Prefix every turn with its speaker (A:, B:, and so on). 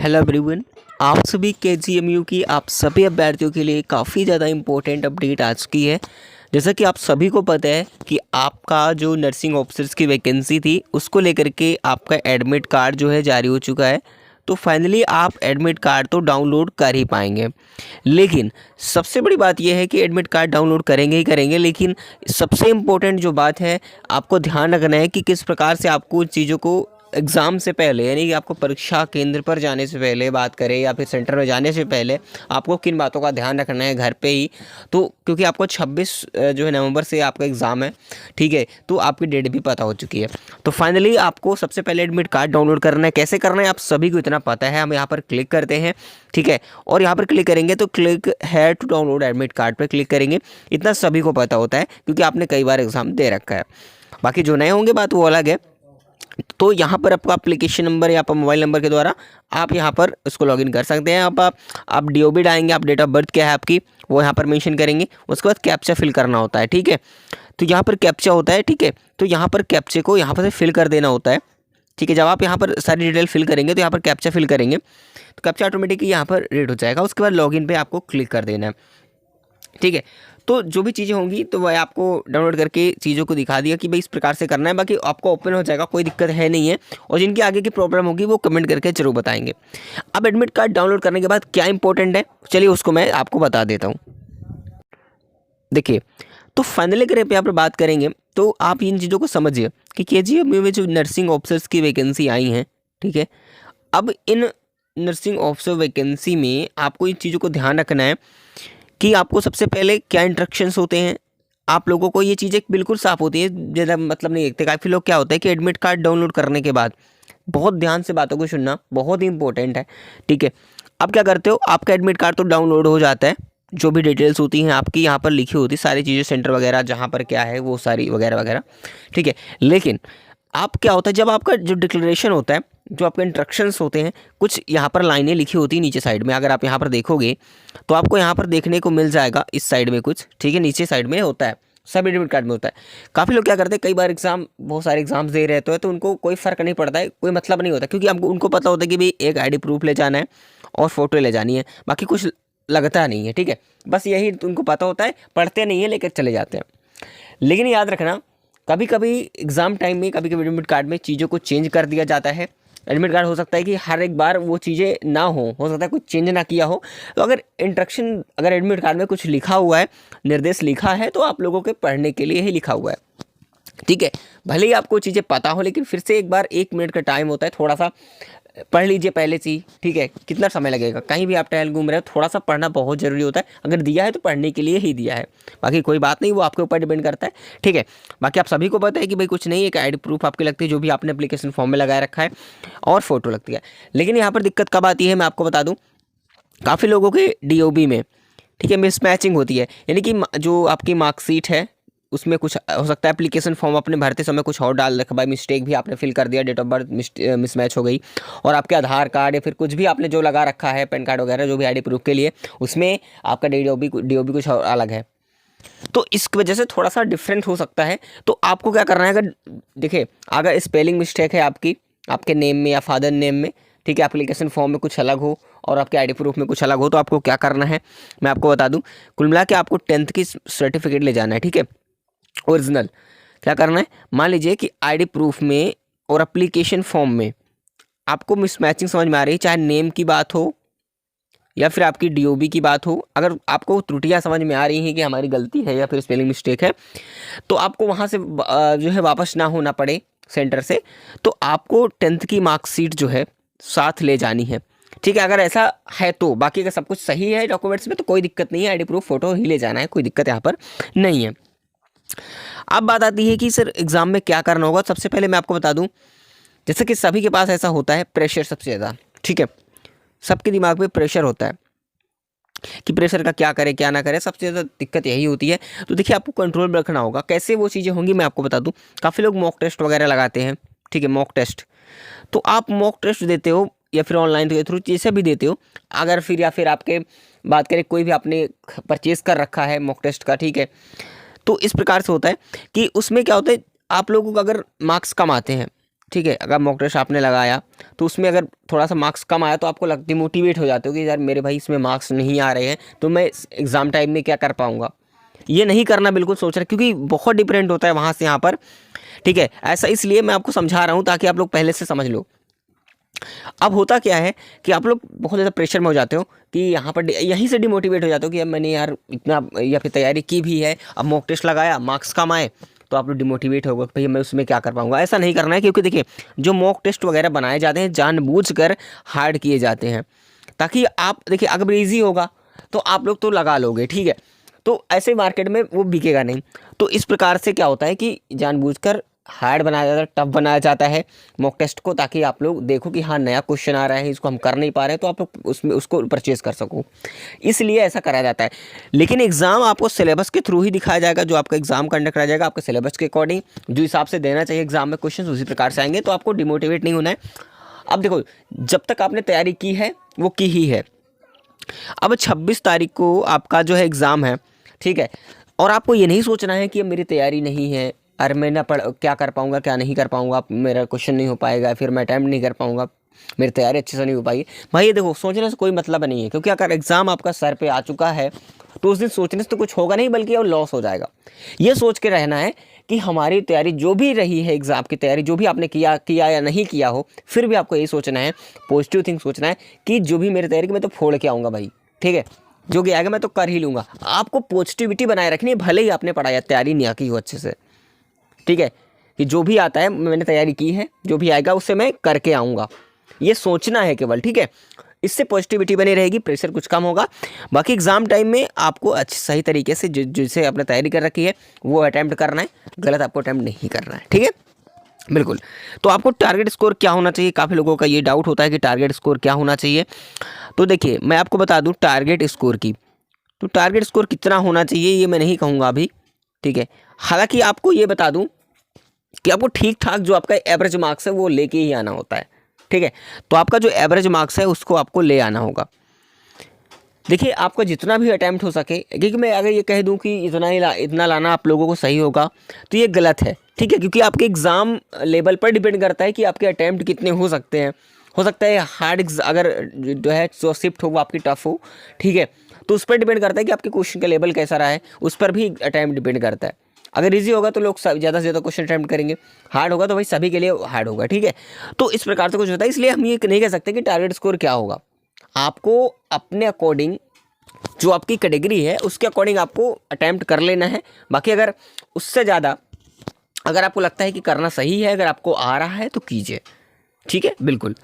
A: Hello everyone. आप सभी के की आप सभी अभ्यर्थियों के लिए काफ़ी ज़्यादा इम्पोर्टेंट अपडेट आज की है। जैसा कि आप सभी को पता है कि आपका जो नर्सिंग ऑफिसर्स की वैकेंसी थी उसको लेकर के आपका एडमिट कार्ड जो है जारी हो चुका है। तो फाइनली आप एडमिट कार्ड तो डाउनलोड कर ही पाएंगे। लेकिन सबसे बड़ी बात यह है कि एडमिट कार्ड डाउनलोड करेंगे ही करेंगे, लेकिन सबसे इम्पोर्टेंट जो बात है आपको ध्यान रखना है कि किस प्रकार से आपको चीज़ों को एग्ज़ाम से पहले, यानी कि आपको परीक्षा केंद्र पर जाने से पहले बात करें या फिर सेंटर में जाने से पहले आपको किन बातों का ध्यान रखना है घर पे ही। तो क्योंकि आपको 26 जो है नवंबर से आपका एग्ज़ाम है, ठीक है, तो आपकी डेट भी पता हो चुकी है। तो फाइनली आपको सबसे पहले एडमिट कार्ड डाउनलोड करना है। कैसे करना है आप सभी को इतना पता है। हम यहाँ पर क्लिक करते हैं, ठीक है, और यहाँ पर क्लिक करेंगे तो क्लिक है टू डाउनलोड एडमिट कार्ड पर क्लिक करेंगे। इतना सभी को पता होता है क्योंकि आपने कई बार एग्ज़ाम दे रखा है। बाकी जो नए होंगे बात वो अलग है। तो यहाँ पर आपका एप्लीकेशन नंबर या मोबाइल नंबर के द्वारा आप यहाँ पर इसको लॉगिन कर सकते हैं। आप डीओबी डालेंगे, आप डेट ऑफ बर्थ क्या है आपकी वो यहाँ पर मेंशन करेंगे। उसके बाद कैप्चा फिल करना होता है, ठीक है। तो यहाँ पर कैप्चा होता है, ठीक है। तो यहाँ पर कैप्चे को यहाँ पर से फिल कर देना होता है, ठीक है। जब आप यहाँ पर सारी डिटेल फिल करेंगे तो यहाँ पर कैप्चा फिल करेंगे तो कैप्चा ऑटोमेटिकली यहाँ पर रीड हो जाएगा। उसके बाद लॉगिन पे आपको क्लिक कर देना है, ठीक है। तो जो भी चीज़ें होंगी तो वह आपको डाउनलोड करके चीज़ों को दिखा दिया कि भाई इस प्रकार से करना है। बाकी आपको ओपन हो जाएगा, कोई दिक्कत है नहीं है। और जिनकी आगे की प्रॉब्लम होगी वो कमेंट करके जरूर बताएंगे। अब एडमिट कार्ड डाउनलोड करने के बाद क्या इंपॉर्टेंट है, चलिए उसको मैं आपको बता देता हूँ। देखिए, तो फाइनली अगर यहाँ पर बात करेंगे तो आप इन चीज़ों को समझिए कि केजीएमयू में जो नर्सिंग ऑफिसर्स की वैकेंसी आई हैं, ठीक है। अब इन नर्सिंग ऑफिसर वैकेंसी में आपको इन चीज़ों को ध्यान रखना है कि आपको सबसे पहले क्या इंस्ट्रक्शंस होते हैं। आप लोगों को ये चीज़ें बिल्कुल साफ़ होती है, ज़्यादा मतलब नहीं देखते। काफ़ी लोग क्या होता है कि एडमिट कार्ड डाउनलोड करने के बाद बहुत ध्यान से बातों को सुनना बहुत ही इंपॉर्टेंट है, ठीक है। अब क्या करते हो, आपका एडमिट कार्ड तो डाउनलोड हो जाता है, जो भी डिटेल्स होती हैं आपकी यहाँ पर लिखी होती सारी चीज़ें, सेंटर वगैरह जहाँ पर क्या है वो सारी वगैरह वगैरह, ठीक है। लेकिन आप क्या होता है जब आपका जो डिक्लेरेशन होता है, जो आपके इंस्ट्रक्शंस होते हैं, कुछ यहाँ पर लाइनें लिखी होती हैं नीचे साइड में। अगर आप यहाँ पर देखोगे तो आपको यहाँ पर देखने को मिल जाएगा इस साइड में कुछ, ठीक है, नीचे साइड में होता है, सब एडमिट कार्ड में होता है। काफ़ी लोग क्या करते हैं, कई बार बहुत सारे एग्जाम्स दे रहते हैं तो उनको कोई फ़र्क नहीं पड़ता है, कोई मतलब नहीं होता, क्योंकि आपको उनको पता होता है कि भाई एक आईडी प्रूफ ले जाना है और फोटो ले जानी है, बाकी कुछ लगता नहीं है, ठीक है। बस यही उनको पता होता है, पढ़ते नहीं है लेकर चले जाते हैं। लेकिन याद रखना, कभी कभी एग्ज़ाम टाइम में कभी कभी एडमिट कार्ड में चीज़ों को चेंज कर दिया जाता है। एडमिट कार्ड हो सकता है कि हर एक बार वो चीज़ें ना हो सकता है कुछ चेंज ना किया हो। तो अगर एडमिट कार्ड में कुछ लिखा हुआ है, निर्देश लिखा है, तो आप लोगों के पढ़ने के लिए ही लिखा हुआ है, ठीक है। भले ही आपको चीज़ें पता हो, लेकिन फिर से एक बार 1 मिनट का टाइम होता है, थोड़ा सा पढ़ लीजिए पहले से ही, ठीक है। कितना समय लगेगा, कहीं भी आप टहल घूम रहे हो, थोड़ा सा पढ़ना बहुत ज़रूरी होता है। अगर दिया है तो पढ़ने के लिए ही दिया है, बाकी कोई बात नहीं, वो आपके ऊपर डिपेंड करता है, ठीक है। बाकी आप सभी को पता है कि भाई कुछ नहीं, एक आईडी प्रूफ आपकी लगती है जो भी आपने एप्लीकेशन फॉर्म में लगाया रखा है, और फोटो लगती है। लेकिन यहाँ पर दिक्कत कब आती है मैं आपको बता दूँ, काफ़ी लोगों के डीओबी में, ठीक है, मिसमैचिंग होती है। यानी कि जो आपकी मार्कशीट है उसमें कुछ हो सकता है एप्लीकेशन फॉर्म अपने भरते समय कुछ और डाल रखा, बाई मिस्टेक भी आपने फिल कर दिया, डेट ऑफ बर्थ मिसमैच हो गई, और आपके आधार कार्ड या फिर कुछ भी आपने जो लगा रखा है, पैन कार्ड वगैरह जो भी आईडी प्रूफ के लिए, उसमें आपका डीओबी कुछ और अलग है। तो इस वजह से थोड़ा सा डिफरेंट हो सकता है। तो आपको क्या करना है, अगर देखिए अगर स्पेलिंग मिस्टेक है आपकी आपके नेम में या फादर नेम में, ठीक है, एप्लीकेशन फॉर्म में कुछ अलग हो और आपके आईडी प्रूफ में कुछ अलग हो, तो आपको क्या करना है मैं आपको बता दूं। कुल मिला के आपको 10th की सर्टिफिकेट ले जाना है, ठीक है, ओरिजिनल। क्या करना है, मान लीजिए कि आईडी प्रूफ में और एप्लीकेशन फॉर्म में आपको मिसमैचिंग समझ में आ रही है, चाहे नेम की बात हो या फिर आपकी डीओबी की बात हो, अगर आपको त्रुटियां समझ में आ रही हैं कि हमारी गलती है या फिर स्पेलिंग मिस्टेक है, तो आपको वहाँ से जो है वापस ना होना पड़े सेंटर से, तो आपको 10th की मार्कशीट जो है साथ ले जानी है, ठीक है। अगर ऐसा है तो, बाकी अगर सब कुछ सही है डॉक्यूमेंट्स में तो कोई दिक्कत नहीं है, आईडी प्रूफ फोटो ही ले जाना है, कोई दिक्कत यहाँ पर नहीं है। अब बात आती है कि सर एग्ज़ाम में क्या करना होगा। सबसे पहले मैं आपको बता दूं, जैसे कि सभी के पास ऐसा होता है, प्रेशर सबसे ज़्यादा, ठीक है, सबके दिमाग में प्रेशर होता है कि प्रेशर का क्या करें क्या ना करें, सबसे ज़्यादा दिक्कत यही होती है। तो देखिए आपको कंट्रोल में रखना होगा। कैसे वो चीज़ें होंगी मैं आपको बता दूं। काफ़ी लोग मॉक टेस्ट वगैरह लगाते हैं, ठीक है, मॉक टेस्ट। तो आप मॉक टेस्ट देते हो या फिर ऑनलाइन के थ्रू जैसे भी देते हो, अगर फिर या फिर आपके बात करें कोई भी आपने परचेज़ कर रखा है मॉक टेस्ट का, ठीक है, तो इस प्रकार से होता है कि उसमें क्या होता है, आप लोगों को अगर मार्क्स कम आते हैं ठीक है, अगर मॉक टेस्ट आपने लगाया तो उसमें अगर थोड़ा सा मार्क्स कम आया तो आपको डिमोटिवेट हो जाते हो कि यार मेरे भाई इसमें मार्क्स नहीं आ रहे हैं तो मैं एग्ज़ाम टाइम में क्या कर पाऊँगा। ये नहीं करना बिल्कुल सोच रहे, क्योंकि बहुत डिफरेंट होता है वहाँ से यहाँ पर। ठीक है, ऐसा इसलिए मैं आपको समझा रहा हूँ ताकि आप लोग पहले से समझ लो। अब होता क्या है कि आप लोग बहुत ज़्यादा प्रेशर में हो जाते हो कि यहाँ पर यहीं से डिमोटिवेट हो जाते हो कि अब मैंने यार इतना या फिर तैयारी की भी है, अब मॉक टेस्ट लगाया, मार्क्स कम आए तो आप लोग डिमोटिवेट हो गए, भैया मैं उसमें क्या कर पाऊंगा। ऐसा नहीं करना है, क्योंकि देखिए जो मॉक टेस्ट वगैरह बनाए जाते हैं जानबूझकर हार्ड किए जाते हैं, ताकि आप देखिए अगर ईजी होगा तो आप लोग तो लगा लोगे, ठीक है, तो ऐसे मार्केट में वो बिकेगा नहीं। तो इस प्रकार से क्या होता है कि जानबूझकर हार्ड बनाया जाता है, टफ बनाया जाता है मॉक टेस्ट को, ताकि आप लोग देखो कि हाँ नया क्वेश्चन आ रहा है, इसको हम कर नहीं पा रहे हैं, तो आप लोग उसमें उसको परचेज कर सको, इसलिए ऐसा करा जाता है। लेकिन एग्ज़ाम आपको सिलेबस के थ्रू ही दिखाया जाएगा, जो आपका एग्ज़ाम कंडक्ट करा जाएगा आपके सिलेबस के अकॉर्डिंग, जो हिसाब से देना चाहिए एग्ज़ाम में क्वेश्चन उसी प्रकार से आएंगे, तो आपको डिमोटिवेट नहीं होना है। अब देखो, जब तक आपने तैयारी की है वो की ही है। अब 26 तारीख को आपका जो है एग्ज़ाम है, ठीक है, और आपको ये नहीं सोचना है कि अब मेरी तैयारी नहीं है, अरे मैं ना क्या कर पाऊँगा क्या नहीं कर पाऊँगा, मेरा क्वेश्चन नहीं हो पाएगा, फिर मैं अटैम्प्ट नहीं कर पाऊँगा, मेरी तैयारी अच्छे से नहीं हो पाएगी। भाई ये देखो, सोचने से कोई मतलब नहीं है, क्योंकि अगर एग्ज़ाम आपका सर पे आ चुका है तो उस दिन सोचने से तो कुछ होगा नहीं, बल्कि वो लॉस हो जाएगा। ये सोच के रहना है कि हमारी तैयारी जो भी रही है, एग्ज़ाम की तैयारी जो भी आपने किया या नहीं किया हो, फिर भी आपको यही सोचना है, पॉजिटिव थिंक सोचना है कि जो भी मेरी तैयारी की मैं तो फोड़ के आऊँगा भाई, ठीक है, जो भी आएगा मैं तो कर ही लूँगा। आपको पॉजिटिविटी बनाए रखनी है, भले ही आपने पढ़ाई तैयारी नहीं की हो अच्छे से, ठीक है, कि जो भी आता है मैंने तैयारी की है, जो भी आएगा उससे मैं करके आऊँगा, ये सोचना है केवल, ठीक है। इससे पॉजिटिविटी बनी रहेगी, प्रेशर कुछ कम होगा। बाकी एग्ज़ाम टाइम में आपको अच्छी सही तरीके से जिसे आपने तैयारी कर रखी है वो अटैम्प्ट करना है, गलत आपको अटैम्प्ट नहीं करना है, ठीक है, बिल्कुल। तो आपको टारगेट स्कोर क्या होना चाहिए, काफ़ी लोगों का ये डाउट होता है कि टारगेट स्कोर क्या होना चाहिए। तो देखिए मैं आपको बता दूं टारगेट स्कोर की, तो टारगेट स्कोर कितना होना चाहिए ये मैं नहीं कहूँगा अभी, ठीक है। हालांकि आपको ये बता दूं कि आपको ठीक ठाक जो आपका एवरेज मार्क्स है वो लेके ही आना होता है, ठीक है। तो आपका जो एवरेज मार्क्स है उसको आपको ले आना होगा। देखिए आपका जितना भी अटैम्प्ट हो सके, क्योंकि मैं अगर ये कह दूं कि इतना लाना आप लोगों को सही होगा तो ये गलत है, ठीक है, क्योंकि आपके एग्ज़ाम लेवल पर डिपेंड करता है कि आपके अटैम्प्ट कितने हो सकते हैं। हो सकता है हार्ड अगर जो है जो शिफ्ट हो वो आपकी टफ हो, ठीक है, तो उस पर डिपेंड करता है कि आपके क्वेश्चन का लेवल कैसा रहा है, उस पर भी अटैम्प्ट डिपेंड करता है। अगर इजी होगा तो लोग ज़्यादा से ज़्यादा क्वेश्चन अटैम्प्ट करेंगे, हार्ड होगा तो भाई सभी के लिए हार्ड होगा, ठीक है। तो इस प्रकार से कुछ होता है, इसलिए हम ये नहीं कह सकते कि टारगेट स्कोर क्या होगा। आपको अपने अकॉर्डिंग जो आपकी कैटेगरी है उसके अकॉर्डिंग आपको अटैम्प्ट कर लेना है। बाकी अगर उससे ज़्यादा अगर आपको लगता है कि करना सही है, अगर आपको आ रहा है तो कीजिए, ठीक है, बिल्कुल।